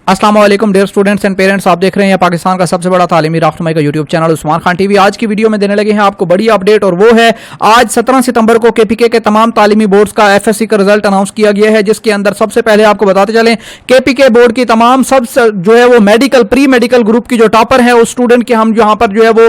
अस्सलाम वालेकुम dear students and parents, आप देख रहे हैं पाकिस्तान का सबसे बड़ा तालीमी रहनुमाई का YouTube channel Usman Khan TV. आज की वीडियो में देने लगे हैं आपको बड़ी अपडेट, और वो है आज 17 सितंबर को केपीके के तमाम तालीमी बोर्ड्स का एफएससी का रिजल्ट अनाउंस किया गया है, जिसके अंदर सबसे पहले आपको बताते चलें केपीके बोर्ड की तमाम सब जो है वो मेडिकल प्री मेडिकल ग्रुप की जो टॉपर है उस स्टूडेंट के हम यहाँ पर जो है वो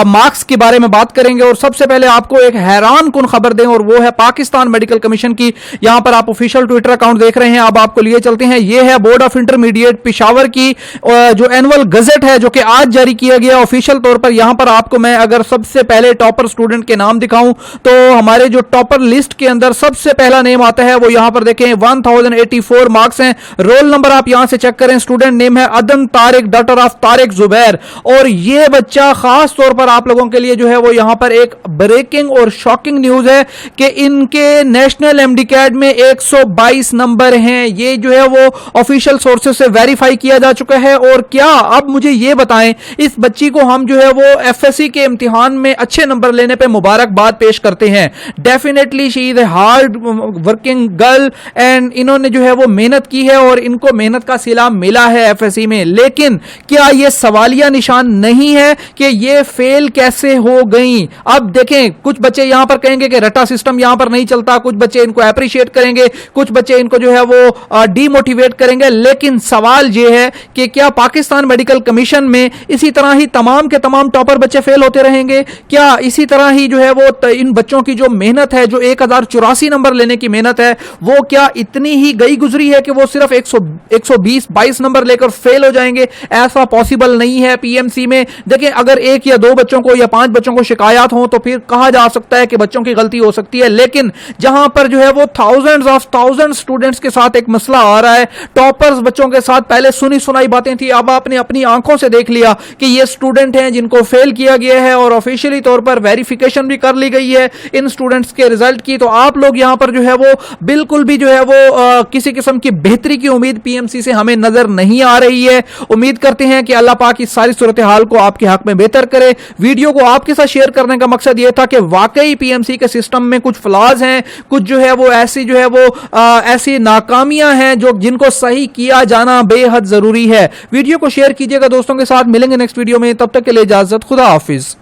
मार्क्स के बारे में बात करेंगे। और सबसे पहले आपको एक हैरान कुन खबर दें, और वो है पाकिस्तान मेडिकल कमीशन की। यहाँ पर आप ऑफिशियल ट्विटर अकाउंट देख रहे हैं, अब आपको लिए चलते हैं। ये है बोर्ड ऑफ इंटरमीडिएट पिशावर की जो एनुअल गजेट है, जो कि आज जारी किया गया ऑफिशियल तौर पर। यहां पर आपको मैं अगर सबसे पहले टॉपर स्टूडेंट के नाम दिखाऊं तो हमारे जो टॉपर लिस्ट के अंदर सबसे पहला नेम आता है वो यहां पर देखें 1084 मार्क्स हैं। रोल नंबर आप यहां से चेक करें, स्टूडेंट नेम है अदन तारिक, डॉटर ऑफ तारिक जुबैर। और ये बच्चा खास तौर पर आप लोगों के लिए जो है वो यहां पर एक ब्रेकिंग और शॉकिंग न्यूज है कि इनके नेशनल एमडीकैट में 122 नंबर हैं। ये जो है वो ऑफिशियल सोर्सेस से वेरीफाई किया जा चुका है। और क्या अब मुझे ये बताएं, इस बच्ची को हम जो है वो एफएससी के इम्तिहान में अच्छे नंबर लेने पे मुबारकबाद पेश करते हैं। Definitely she is a hard working girl and इन्होंने जो है वो मेहनत की है और इनको मेहनत का सिला मिला है एफएससी में। लेकिन क्या ये सवालिया निशान नहीं है कि ये फेल कैसे हो गई? अब देखें, कुछ बच्चे यहां पर कहेंगे कि रटा सिस्टम यहां पर नहीं चलता, कुछ बच्चे इनको अप्रिशिएट करेंगे, कुछ बच्चे इनको जो है वो डीमोटिवेट करेंगे। लेकिन सवाल ये है कि क्या पाकिस्तान मेडिकल कमीशन में इसी तरह ही तमाम के तमाम टॉपर बच्चे फेल होते रहेंगे? क्या इसी तरह ही जो है वो इन बच्चों की जो मेहनत है, जो 1084 नंबर लेने की मेहनत है, वो क्या इतनी ही गई गुजरी है कि वो सिर्फ 120-22 नंबर लेकर फेल हो जाएंगे? ऐसा पॉसिबल नहीं है। पीएमसी में देखें, अगर एक या दो बच्चों को या 5 बच्चों को शिकायत हो तो फिर कहा जा सकता है कि बच्चों की गलती हो सकती है। लेकिन जहां पर जो है वो थाउजेंड्स स्टूडेंट्स के साथ एक मसला आ रहा है, टॉपर्स बच्चों के साथ पहले सुनी सुनाई बातें थी, अब आपने अपनी आंखों से देख लिया कि ये स्टूडेंट हैं जिनको फेल किया गया है और ऑफिशियली तौर पर वेरिफिकेशन भी कर ली गई है इन स्टूडेंट्स के रिजल्ट की। तो आप लोग यहां पर जो है वो बिल्कुल भी जो है वो किसी किस्म की बेहतरी की उम्मीद पीएमसी से हमें नजर नहीं आ रही है। उम्मीद करते हैं कि अल्लाह पाक इस सारी सूरत हाल को आपके हक में बेहतर करे। वीडियो को आपके साथ शेयर करने का मकसद यह था कि वाकई पीएमसी के सिस्टम में कुछ फ्लॉज हैं, कुछ जो है वो ऐसी जो है वो ऐसी नाकामियां हैं जो जिनको सही किया जाना बेहद जरूरी है। वीडियो को शेयर कीजिएगा दोस्तों के साथ। मिलेंगे नेक्स्ट वीडियो में, तब तक के लिए इजाजत, खुदा हाफिज।